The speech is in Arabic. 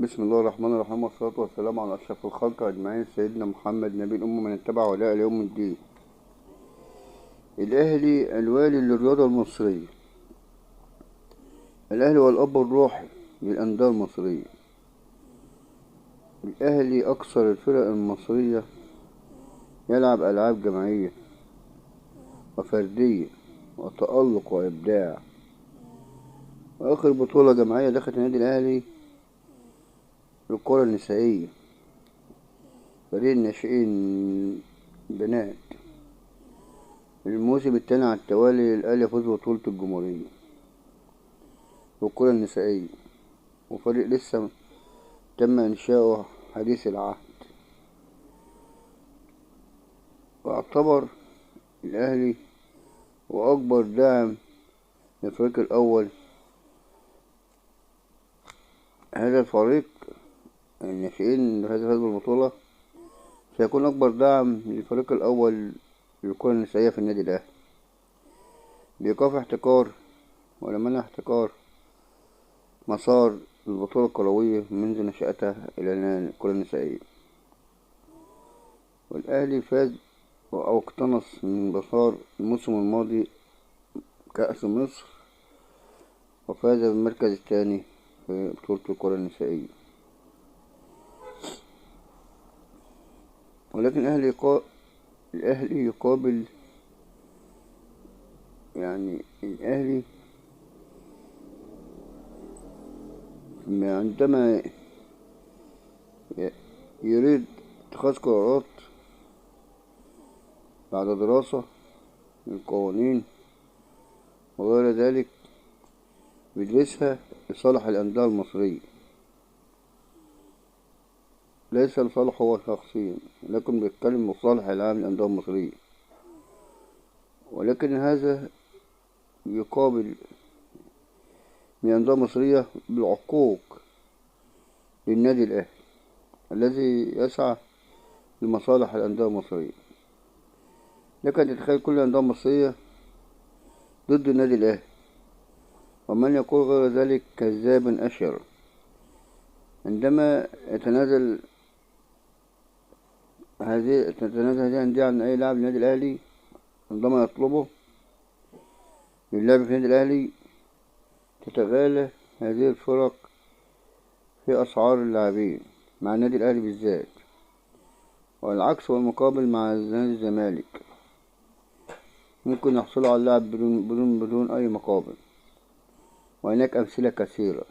بسم الله الرحمن الرحيم، والصلاة والسلام على أشرف الخلق أجمعين، سيدنا محمد نبي الأمة من اتبع ولاء يوم الدين. الأهلي الوالي للرياضة المصرية. الأهلي هو الأب الروحي للأندية المصرية. الأهلي أكثر الفرق المصرية يلعب ألعاب جماعية وفردية وتألق وإبداع. وآخر بطولة جماعية دخلت النادي الأهلي الكرة النسائية، فريق الناشئين بنات. الموسم التاني على التوالي الأهلي يفوز ببطولة الجمهورية والكرة النسائية، وفريق لسه تم إنشاؤه حديث العهد. واعتبر الأهلي هو أكبر داعم للفريق الأول. هذا الفريق الناشئين هذا فاز بالبطولة سيكون أكبر داعم للفريق الأول للكرة النسائية في النادي الأهلي، بإيقاف احتكار ولمنع احتكار مسار البطولة الكروية منذ نشأتها إلى الآن الكرة النسائية. والأهلي فاز أو اقتنص من مسار الموسم الماضي كأس مصر، وفاز بالمركز الثاني في بطولة الكرة النسائية. ولكن الأهلي يقابل الأهلي عندما يريد اتخاذ قرارات بعد دراسة للقوانين وغير ذلك بيدرسها لصالح الأندية المصرية، ليس لصالحه هو شخصيا، لكن بيتكلم لصالح العام للأندية المصرية. ولكن هذا يقابل من الأندية المصرية بالعقوق للنادي الأهلي الذي يسعى لمصالح الأندية المصرية. لكن تتخيل كل الأندية المصرية ضد النادي الأهلي، ومن يقول غير ذلك كذاب أشر. عندما تتنازل هذه الأندية عن أي لاعب النادي الأهلي عندما يطلبه للعب في النادي الأهلي، تتغالى هذه الفرق في أسعار اللاعبين مع النادي الأهلي بالذات، والعكس والمقابل مع نادي الزمالك. ممكن يحصلوا على اللاعب بدون أي مقابل، وهناك أمثلة كثيرة.